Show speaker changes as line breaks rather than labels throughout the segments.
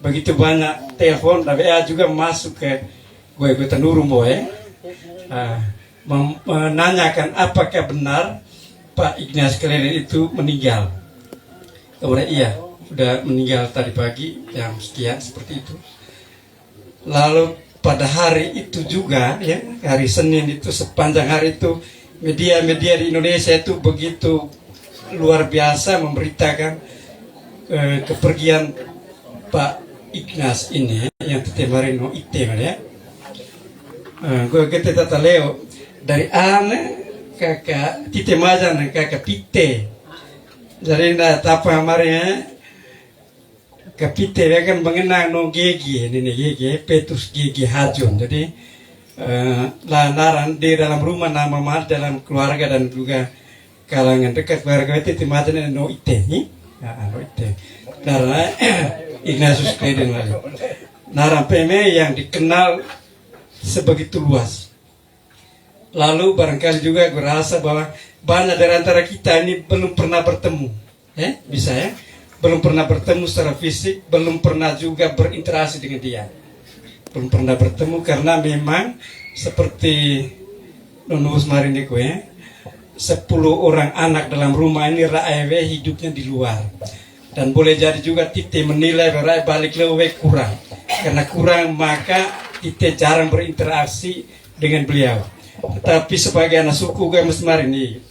begitu banyak telepon dan WA juga masuk ke gue Tanurung boy, menanyakan apakah benar Pak Ignatius Kleden itu meninggal. Kemudian iya, sudah meninggal tadi pagi jam sekian seperti itu. Lalu pada hari itu juga ya, hari Senin itu sepanjang hari itu media-media di Indonesia itu begitu luar biasa memberitakan kepergian Pak Ignatius ini yang kemarin no ite ya. Gue kita tata leo dari ane kakak tite majan kakak pite. Jadi ndak tapa kemarin kapite ya kan mengenang no gigi ini gigi petus gigi hajun. Jadi lanaran di dalam rumah nama mat dalam keluarga dan juga kalangan dekat keluarga itu majan no ite ni. No ite. Karena Ignatius Kleden lagi. Naran PM yang dikenal sebegitu luas. Lalu barangkali juga gue rasa bahwa banyak dari antara kita ini belum pernah bertemu, bisa ya, belum pernah bertemu secara fisik, belum pernah juga berinteraksi dengan dia, belum pernah bertemu karena memang seperti Nonus Mariniko ya, 10 orang anak dalam rumah ini raewe hidupnya di luar. Dan boleh jadi juga Tite menilai bahwa balik lewe kurang. Karena kurang maka Tite jarang berinteraksi dengan beliau. Tetapi sebagai anak suku gue Mesmar ini,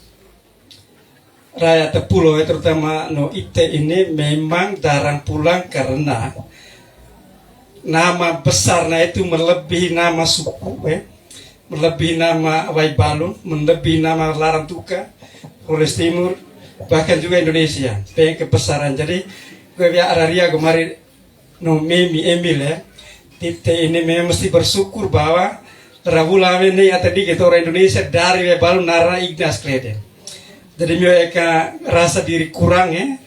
rakyat Pulau terutama no Ite ini memang jarang pulang karena nama besarnya itu melebihi nama suku, melebihi nama Waibalun, melebihi nama Larantuka, Flores Timur, bahkan juga Indonesia pengen kebesaran. Jadi gue biar Araria kemarin no Memi Emil ya, Tite ini memang mesti bersyukur bahwa Rabula ini tadi kita orang Indonesia dari baru nara Ignatius Kleden. Jadi mereka rasa diri kurang ya,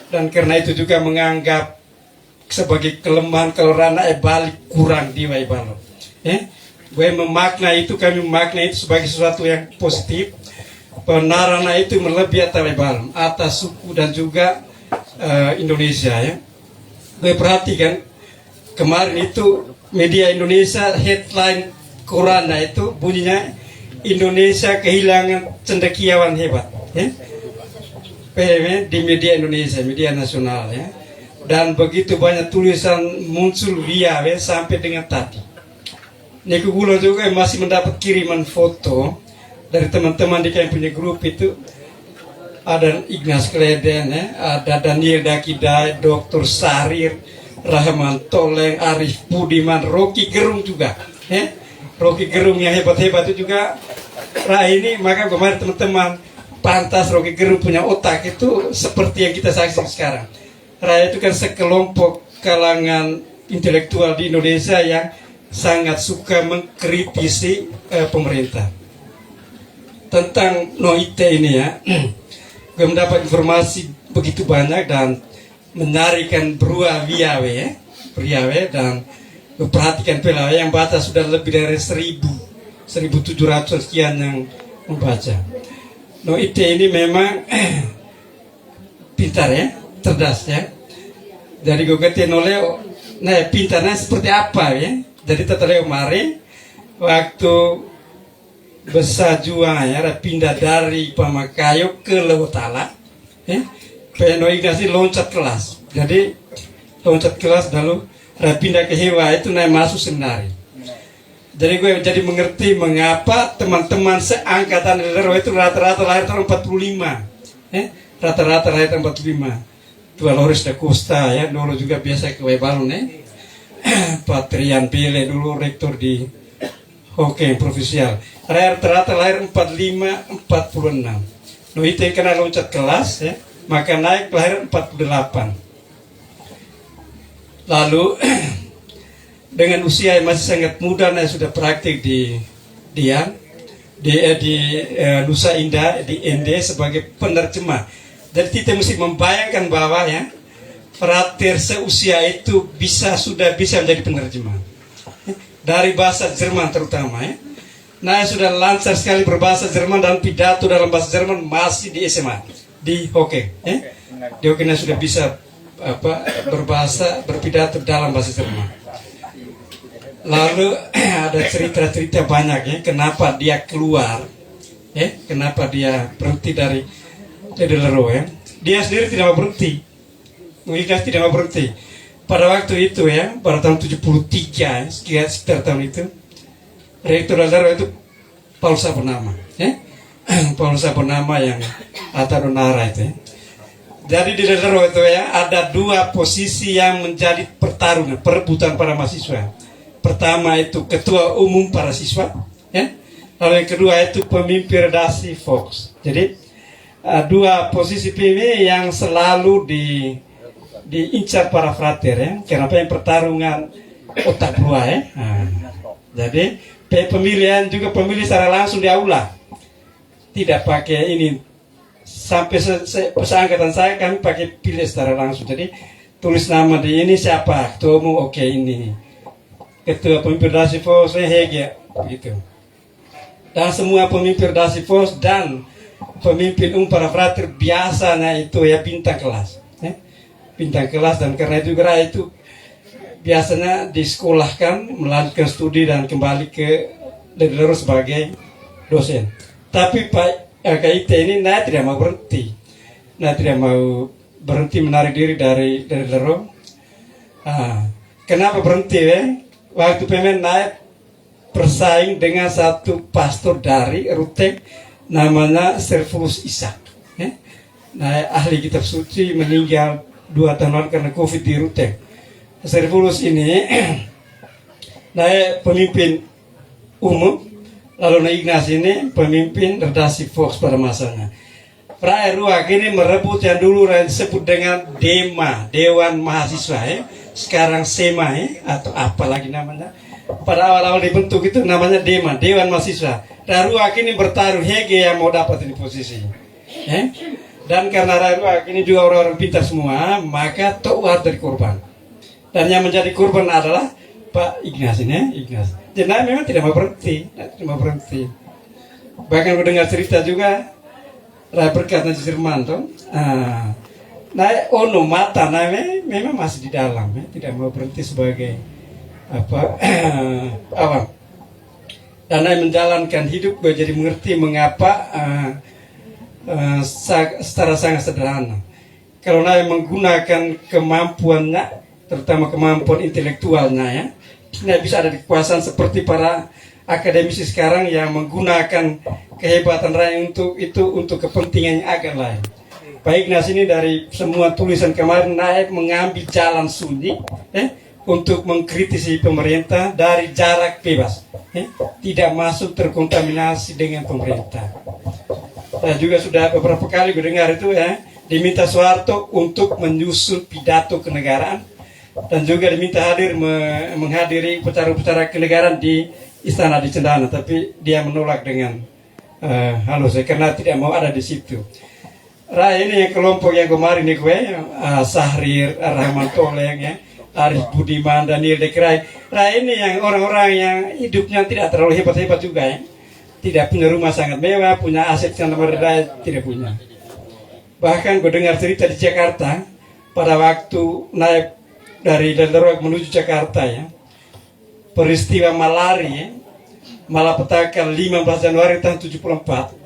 dan karena itu juga menganggap sebagai kelemahan kalau rana balik kurang di Waibalun. Gue memaknai itu, kami memaknai itu sebagai sesuatu yang positif. Penarana itu melebihi atas Waibalun, atas suku dan juga Indonesia ya. Gue perhatikan kemarin itu media Indonesia headline Korana itu bunyinya Indonesia kehilangan cendekiawan hebat ya. PM di media Indonesia, media nasional ya. Dan begitu banyak tulisan muncul via sampai dengan tadi. Niku Gulo juga masih mendapat kiriman foto dari teman-teman di kami punya grup itu. Ada Ignatius Kleden ya, ada Daniel Dakidai, Dr. Sarir, Rahman Toleng, Arif Budiman, Rocky Gerung juga ya. Rocky Gerung yang hebat-hebat itu juga ini, maka kemarin teman-teman pantas Rocky Gerung punya otak itu seperti yang kita saksikan sekarang. Raya itu kan sekelompok kalangan intelektual di Indonesia yang sangat suka mengkritisi pemerintah. Tentang Noite ini ya, gue mendapat informasi begitu banyak dan menarikan beruah viawe ya, priawe, dan perhatikan pelawa yang baca sudah lebih dari 1.700 sekian yang membaca. Noite ini memang pintar ya, cerdas ya. Jadi gue kata noleo, nah pintarnya seperti apa ya? Jadi teteleo mari waktu besar juang ya, pindah dari Pamakayo ke Lewotala, ya. Peno Ignatius loncat kelas. Jadi loncat kelas lalu pindah ke Hewa itu naik masuk seminari. Jadi gue jadi mengerti mengapa teman-teman seangkatan Lero itu rata-rata lahir tahun 45. Rata-rata lahir tahun 45. Tua Loris da Costa ya, dulu juga biasa ke Waibalun ya. Patrian Pile dulu rektor di Hokkien Provinsial. Rata-rata lahir 45, 46. Noite karena loncat kelas ya, maka naik lahir 48. Lalu dengan usia yang masih sangat muda, nah sudah praktik di Nusa Indah di ND sebagai penerjemah. Jadi kita mesti membayangkan bahwa ya frater seusia itu sudah bisa menjadi penerjemah dari bahasa Jerman terutama ya. Nah sudah lancar sekali berbahasa Jerman dan pidato dalam bahasa Jerman masih di SMA di Hokkien ya. Di Hokkien sudah bisa berpidato dalam bahasa Jerman. Lalu ada cerita-cerita banyak ya, kenapa dia keluar, ya, kenapa dia berhenti dari Ledelero ya. Dia sendiri tidak mau berhenti, Ignas tidak mau berhenti. Pada waktu itu ya, pada tahun 73, sekitar tahun itu, Rektor Ledelero itu Paulus Abonama, ya. Paulus Abonama yang Atadonara itu ya. Jadi di Ledelero itu ya, ada dua posisi yang menjadi pertarungan, perebutan para mahasiswa. Pertama itu ketua umum para siswa, ya. Lalu yang kedua itu pemimpin redaksi Fox. Jadi dua posisi ini yang selalu diincar para frater ya. Kenapa yang pertarungan otak dua ya. Jadi pemilihan juga pemilih secara langsung di aula. Tidak pakai ini. Sampai seangkatan saya kami pakai pilih secara langsung. Jadi tulis nama di ini siapa, ketua umum oke ini. Ketua pemimpin redaksi Fox Hege gitu. Dan semua pemimpin redaksi Fox dan pemimpin para frater biasanya itu ya bintang kelas, ya. Bintang kelas, dan karena itu biasanya disekolahkan, melanjutkan studi dan kembali ke Ledelero sebagai dosen. Tapi Pak LKIT ini tidak mau berhenti, tidak mau berhenti menarik diri dari Ledelero. Kenapa berhenti ya? Waktu pemain naik bersaing dengan satu pastor dari Ruteng namanya Servulus Ishak. Nah, ahli kitab suci meninggal 2 tahun lalu karena COVID di Ruteng. Servulus ini pemimpin umum, lalu Ignas ini pemimpin redaksi Fox pada masanya. Frater Ruak ini merebut yang dulu disebut dengan DEMA, Dewan Mahasiswa ya. Sekarang SEMA ya, atau apa lagi namanya. Pada awal-awal dibentuk itu namanya DEMA, Dewan Mahasiswa. Ruak ini bertaruh Hege yang mau dapat ini posisi. Dan karena Ruak ini juga orang-orang pintar semua, maka To'war dari korban. Dan yang menjadi korban adalah Pak Ignas ini, Ignas. Jadi memang tidak mau berhenti, Bahkan mendengar cerita juga, berkat Najib Firman tuh. Ono mata memang masih di dalam, ya. Tidak mau berhenti sebagai awam. Dan menjalankan hidup gue jadi mengerti mengapa secara sangat sederhana. Kalau menggunakan kemampuannya, terutama kemampuan intelektualnya ya, bisa ada di kekuasaan seperti para akademisi sekarang yang menggunakan kehebatan rakyat untuk kepentingan yang agak lain. Pak Ignas ini dari semua tulisan kemarin mengambil jalan sunyi untuk mengkritisi pemerintah dari jarak bebas, tidak masuk terkontaminasi dengan pemerintah. Saya juga sudah beberapa kali mendengar itu ya, diminta Soeharto untuk menyusun pidato kenegaraan dan juga diminta menghadiri upacara kenegaraan di istana di Cendana, tapi dia menolak dengan halus karena tidak mau ada di situ. Ini yang kelompok yang kemarin nih Sahrir, Rahman Toleng ya, Arif Budiman, Daniel Dekrai. Ini yang orang-orang yang hidupnya tidak terlalu hebat-hebat juga ya. Tidak punya rumah sangat mewah, punya aset yang nomor tidak punya. Bahkan gue dengar cerita di Jakarta pada waktu naik dari Ledelero menuju Jakarta ya. Peristiwa malari ya, malapetaka 15 Januari tahun 74.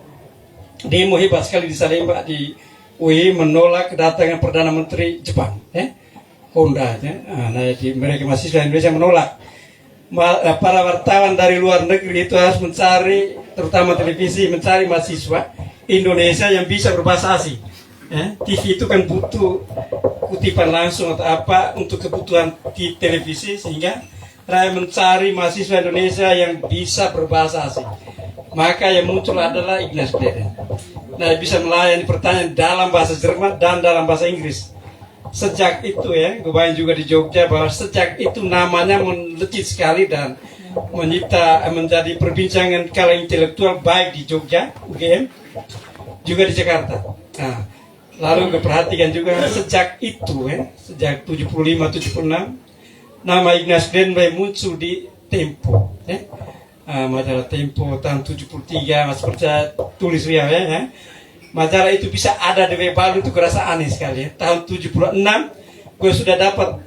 Demo hebat sekali di Salemba di UI menolak kedatangan Perdana Menteri Jepang Honda ya. Mereka mahasiswa Indonesia menolak. Para wartawan dari luar negeri itu harus mencari, terutama televisi, mencari mahasiswa Indonesia yang bisa berbahasa asing. TV itu kan butuh kutipan langsung atau apa untuk kebutuhan di televisi, sehingga mencari mahasiswa Indonesia yang bisa berbahasa asing. Maka yang muncul adalah Ignas Bleden. Bisa melayani pertanyaan dalam bahasa Jerman dan dalam bahasa Inggris. Sejak itu ya, gue bayang juga di Jogja bahwa sejak itu namanya melejit sekali dan menjadi perbincangan kala intelektual baik di Jogja, UGM, juga di Jakarta. Lalu gue perhatikan juga sejak itu ya, sejak 75-76, nama Ignas Bleden muncul di Tempo. Majalah Tempo tahun 73 masih percaya tulis ya. Majalah itu bisa ada di Balu itu kerasa aneh sekali ya. Tahun 76 gue sudah dapat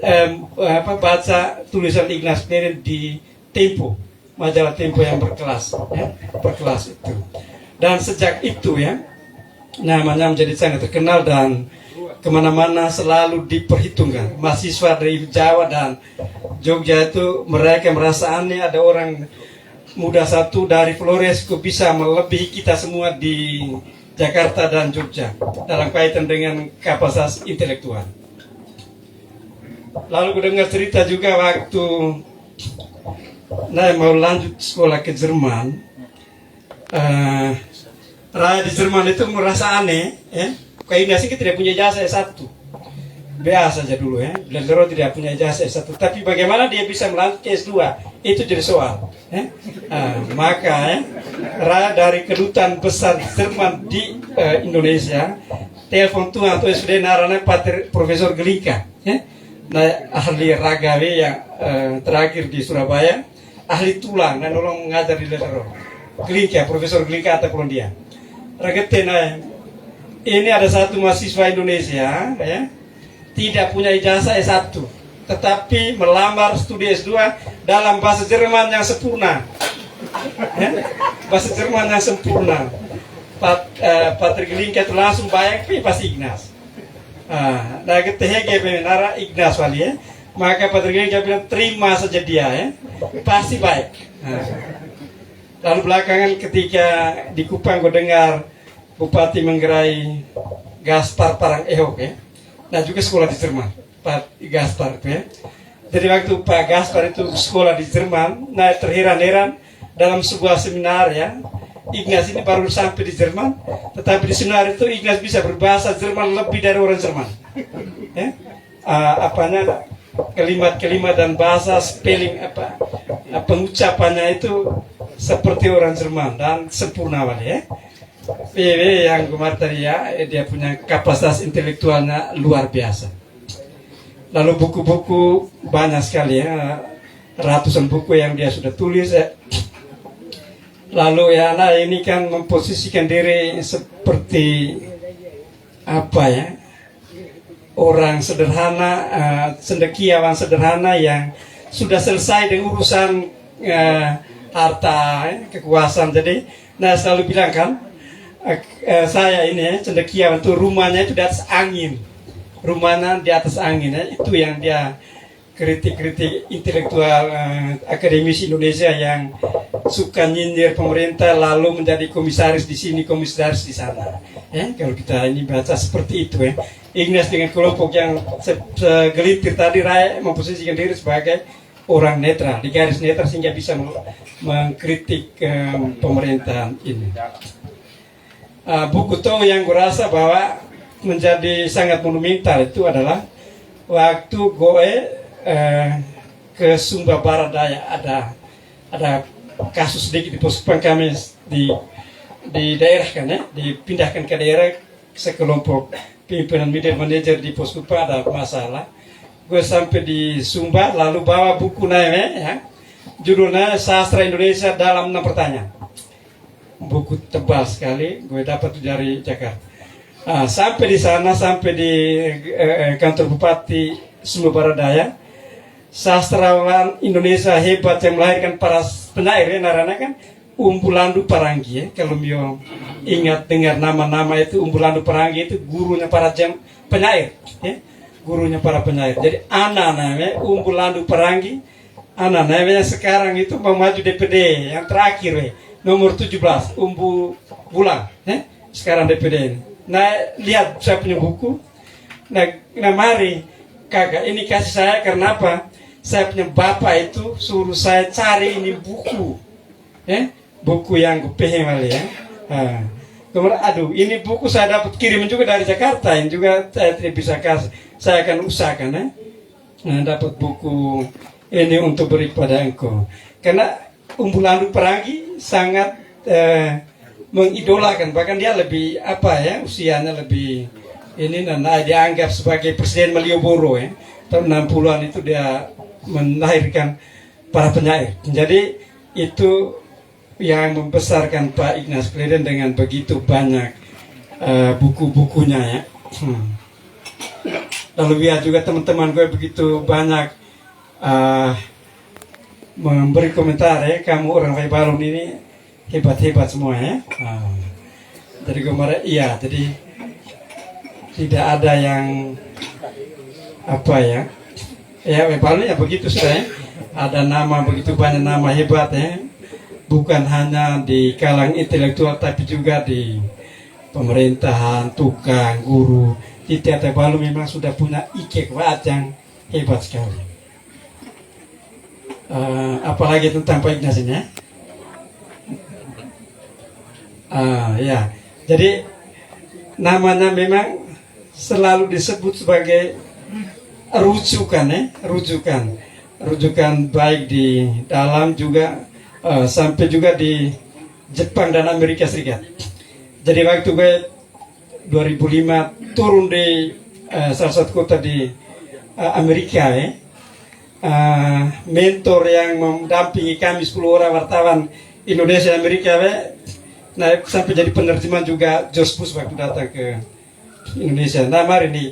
baca tulisan Ignaz Klerin di Tempo, majalah Tempo yang berkelas, ya, berkelas itu. Dan sejak itu ya, namanya menjadi sangat terkenal dan kemana-mana selalu diperhitungkan. Mahasiswa dari Jawa dan Jogja itu mereka merasa aneh ada orang muda satu dari Flores kok bisa melebihi kita semua di Jakarta dan Jogja dalam kaitan dengan kapasitas intelektual. Lalu gue dengar cerita juga waktu mau lanjut sekolah ke Jerman. Raya di Jerman itu merasa aneh, ya. Kayak Ignaz tidak punya ijazah S1. Biasa saja dulu ya. Lelero tidak punya ijazah S1. Tapi bagaimana dia bisa melanjut ke S2? Itu jadi soal. Ya. Maka ya, Raya dari kedutaan besar Jerman di Indonesia telepon Tuhan atau SD narana Profesor Gelika, ya. Nah, ahli ragawe yang terakhir di Surabaya, ahli tulang dan nolong mengajar di Lelero. Gelika, Profesor Gelika atau dia. Ragetena, ini ada satu mahasiswa Indonesia, ya, tidak punya ijazah S1, tetapi melamar studi S2 dalam bahasa Jerman yang sempurna. Ya, bahasa Jerman yang sempurna. Patrik Gelika itu langsung bayang pasti Ignaz. Nah, ketika menara Ignaz wali ya, maka Patrik Gelika bilang terima saja dia ya, pasti baik. Lalu belakangan ketika di Kupang gue dengar Bupati Manggarai Gaspar Parang Ehok ya, nah juga sekolah di Jerman, Pak Gaspar itu ya. Jadi waktu Pak Gaspar itu sekolah di Jerman, nah terheran-heran dalam sebuah seminar ya, Ignaz ini baru sampai di Jerman, tetapi di seminar itu Ignaz bisa berbahasa Jerman lebih dari orang Jerman. Ya, kalimat-kalimat dan bahasa spelling pengucapannya itu seperti orang Jerman dan sempurna wali ya. PW yang kemarin tadi ya, dia punya kapasitas intelektualnya luar biasa. Lalu buku-buku banyak sekali ya, ratusan buku yang dia sudah tulis ya. Lalu ya, nah ini kan memposisikan diri seperti apa ya, orang sederhana, cendekiawan sederhana yang sudah selesai dengan urusan harta, kekuasaan. Jadi, nah selalu bilang kan, saya ini ya, cendekiawan itu rumahnya itu di atas angin, rumahnya di atas angin ya. Itu yang dia kritik-kritik intelektual akademisi Indonesia yang suka nyindir pemerintah lalu menjadi komisaris di sini, komisaris di sana. Ya, kalau kita ini baca seperti itu ya. Ignaz dengan kelompok yang segelintir tadi Raya memposisikan diri sebagai orang netral, di garis netral sehingga bisa mengkritik pemerintahan ini. Buku Toh yang kurasa bahwa menjadi sangat monumental itu adalah waktu gue ke Sumba Barat Daya, ada kasus sedikit di Poskupang kami di daerah kan ya, dipindahkan ke daerah sekelompok pimpinan middle manager di Poskupang ada masalah. Gue sampai di Sumba lalu bawa buku namanya ya, judulnya Sastra Indonesia dalam 6 pertanyaan. Buku tebal sekali, gue dapat dari Jakarta. Sampai di sana, sampai di kantor Bupati Sumba Barat Daya, sastrawan Indonesia hebat yang melahirkan para penyair, narana kan Umbulandu Paranggi ya. Kalau Mio ingat dengar nama-nama itu, Umbulandu Paranggi itu gurunya para penyair ya. Gurunya para penyair. Jadi anak namanya Umbulandu Paranggi, anak namanya sekarang itu mau maju DPD yang terakhir ya. Nomor 17, Umbu Bulang, sekarang DPD ini. Nah, lihat saya punya buku. Nah mari, kakak, ini kasih saya karena apa? Saya punya bapak itu suruh saya cari ini buku, buku yang kepengen kali ya. Kemudian, aduh, ini buku saya dapat kirim juga dari Jakarta, ini juga saya tidak bisa kasih. Saya akan usahakan, dapat buku ini untuk beri kepada engkau. Karena Umbulandu Paranggi sangat mengidolakan, bahkan dia lebih usianya lebih ini, dan dianggap sebagai Presiden Malioboro ya. Tahun 60-an itu dia melahirkan para penyair. Jadi itu yang membesarkan Pak Ignaz Klerin dengan begitu banyak buku-bukunya ya. Lalu ya juga teman-teman gue begitu banyak memberi komentar ya, kamu orang Wai Balon ini hebat-hebat semua ya. Jadi gue marah, iya, jadi tidak ada yang apa ya. Ya Wai Balon ya begitu sudah ya. Ada nama begitu banyak nama hebat ya. Bukan hanya di kalangan intelektual tapi juga di pemerintahan, tukang, guru. Di Wai Balon memang sudah punya ikek yang hebat sekali. Apalagi tentang Pak Ignas ini ya. Ya, jadi namanya memang selalu disebut sebagai rujukan ya, rujukan baik di dalam juga sampai juga di Jepang dan Amerika Serikat. Jadi waktu gue 2005 turun di salah satu kota di Amerika ya, mentor yang mendampingi kami 10 orang wartawan Indonesia Amerika ya, nah sampai jadi penerjemah juga Jos Bus waktu datang ke Indonesia. Nah mari nih,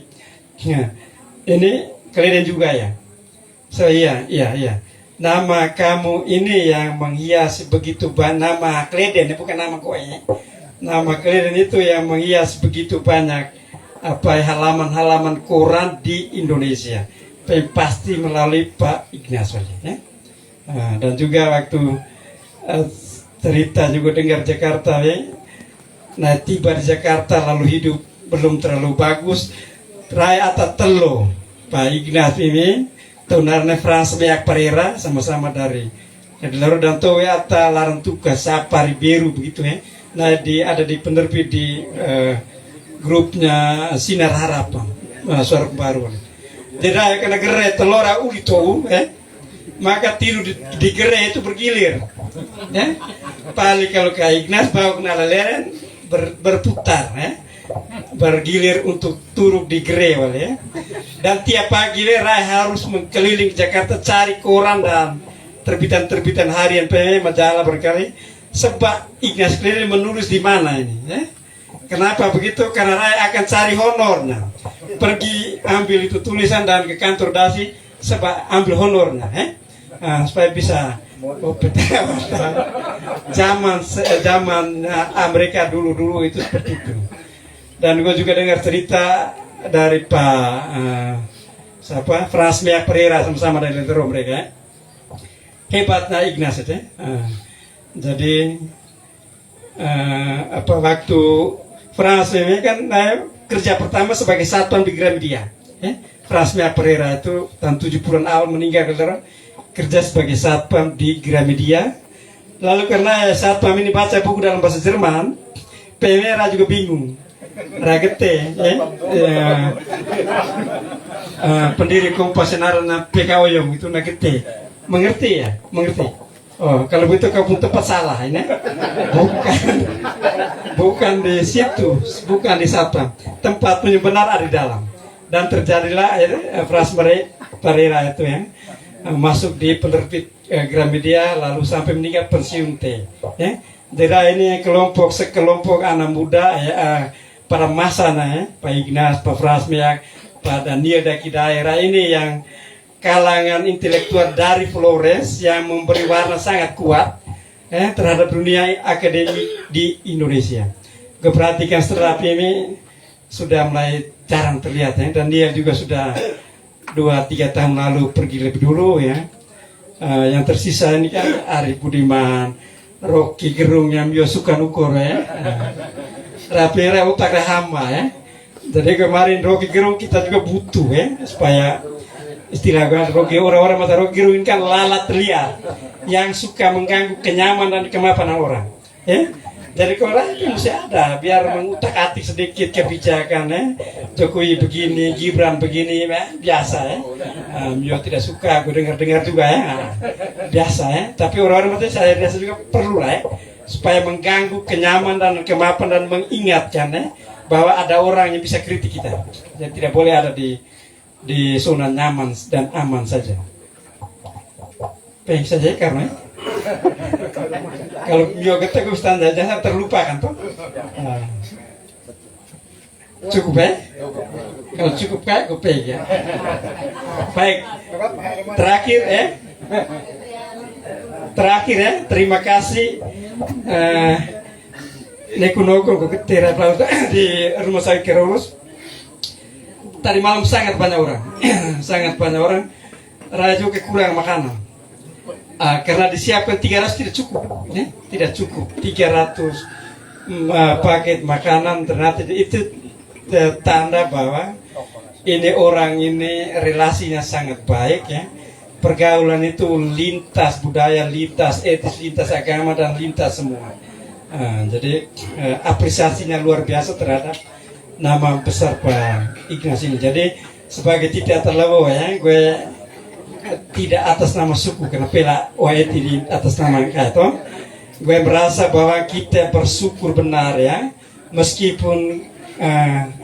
ini kalian juga ya. So iya. Nama kamu ini yang menghias begitu banyak, nama Kleden bukan nama gue ya. Nama Kleden itu yang menghias begitu banyak halaman-halaman koran di Indonesia. Pasti melalui Pak Ignas ya. Dan juga waktu cerita juga dengar Jakarta ya. Nah tiba di Jakarta lalu hidup belum terlalu bagus. Raya atas telo Pak Ignas ini tunarnya Frans Meak Pereira sama-sama dari lalu dan tahu ya ata larang tugas Sapari Beru begitu ya. Nah ada di penerbit di grupnya Sinar Harapan Suara Pembaruan. Jadi kena gerai telora gitu maka tiru di gerai itu bergilir ya. Paling kalau ke Ignas bawa kena leleren berputar ya. Bergilir untuk turun di gerai ya. Dan tiap pagi Rai harus mengkeliling Jakarta cari koran dan terbitan-terbitan harian majalah berkali sebab Ignas keliling menulis di mana ini ya. Kenapa begitu? Karena Rai akan cari honornya. Pergi ambil itu tulisan dan ke kantor dasi sebab ambil honornya supaya bisa zaman Amerika dulu itu seperti itu. Dan gue juga dengar cerita dari Pak Frans Meak Pereira sama-sama dari Lentero mereka hebatnya Ignas itu jadi waktu Frans ini kan kerja pertama sebagai satpam di Gramedia. Frans Meak Pereira itu tahun 70-an awal meninggal kerja sebagai satpam di Gramedia. Lalu karena satpam ini baca buku dalam bahasa Jerman, PMR juga bingung. Ragete, pendiri Kompas Senarana PKOYOM itu Nagete, mengerti ya, mengerti. Oh, kalau begitu kamu tepat salah ini, bukan di situ, bukan di satpam. Tempat punya benar ada di dalam. Dan terjadilah Frans Pereira itu ya masuk di penerbit Gramedia lalu sampai meninggal pensiun T. Ya. Jadi ini sekelompok anak muda ya. Pada masanya Pak Ignas, Pak Frans Meak, Pak Daniel dari daerah ini yang kalangan intelektual dari Flores yang memberi warna sangat kuat terhadap dunia akademik di Indonesia. Keperhatikan setelah ini sudah mulai jarang terlihat ya. Dan dia juga sudah 2-3 tahun lalu pergi lebih dulu ya. Yang tersisa ini kan Ari Budiman, Rocky Gerung yang suka ukur ya. Rapera utak hama ya. Jadi kemarin Rocky Gerung kita juga butuh ya supaya istilah Rocky orang-orang mata Rocky Gerung kan lalat liar yang suka mengganggu kenyamanan dan kemapanan orang. Ya. Jadi orang itu mesti ada biar mengutak-atik sedikit kebijakan ya. Jokowi begini, Gibran begini ya. Biasa ya. Mio tidak suka, gue dengar-dengar juga ya. Biasa ya. Tapi orang-orang mata saya biasa juga perlu lah ya. Supaya mengganggu kenyamanan dan kemapanan dan mengingatkan ya, bahwa ada orang yang bisa kritik kita. Jadi tidak boleh ada di zona nyaman dan aman saja. Pengen saja karena kalau yoga teguh standar jangan terlupakan tuh. Cukup ya? Kalau cukup kayak gue ya. Baik. Terakhir terima kasih Nekunoko Tera di Rumah Sakit Kerolos. Tadi malam sangat banyak orang, sangat banyak orang. Raya juga kurang makanan. Karena disiapkan 300 tidak cukup, tidak cukup 300 paket makanan. Ternyata itu tanda bahwa ini orang ini relasinya sangat baik ya. Pergaulan itu lintas budaya, lintas etis, lintas agama dan lintas semua. Jadi apresiasinya luar biasa terhadap nama besar Pak Ignas ini. Jadi sebagai tidak terlalu ya, gue tidak atas nama suku karena pela waeti di atas nama itu. Gue merasa bahwa kita bersyukur benar ya, meskipun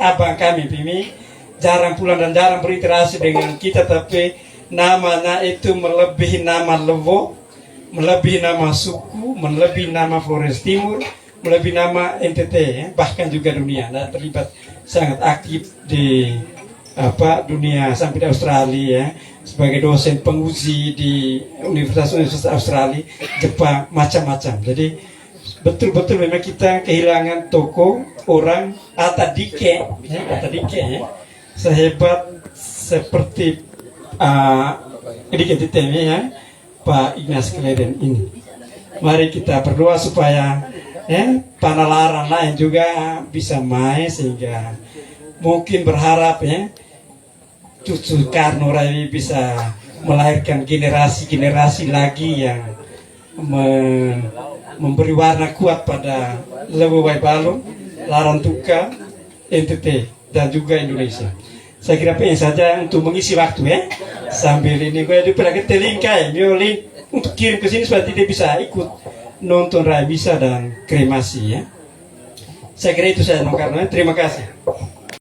abang kami Pimi jarang pulang dan jarang berinteraksi dengan kita, tapi namanya itu melebihi nama Levo, melebihi nama suku, melebihi nama Flores Timur, melebihi nama NTT ya, bahkan juga dunia. Nah, terlibat sangat aktif di dunia sampai di Australia ya, sebagai dosen penguji di Universitas Australia, Jepang, macam-macam. Jadi betul-betul memang kita kehilangan tokoh orang Atadike ya, sehebat seperti Ediketitemi ya, Pak Ignas Kleden ini. Mari kita berdoa supaya panalaran lain juga bisa main, sehingga mungkin berharap ya cucu Karno Rai bisa melahirkan generasi-generasi lagi yang memberi warna kuat pada Lewu Waibalung, Larantuka, NTT dan juga Indonesia. Saya kira pengen saja untuk mengisi waktu ya. Sambil ini gue di pelakir telingkai, link untuk kirim ke sini supaya tidak bisa ikut nonton Rai Bisa dan kremasi ya. Saya kira itu saya Karno. Terima kasih.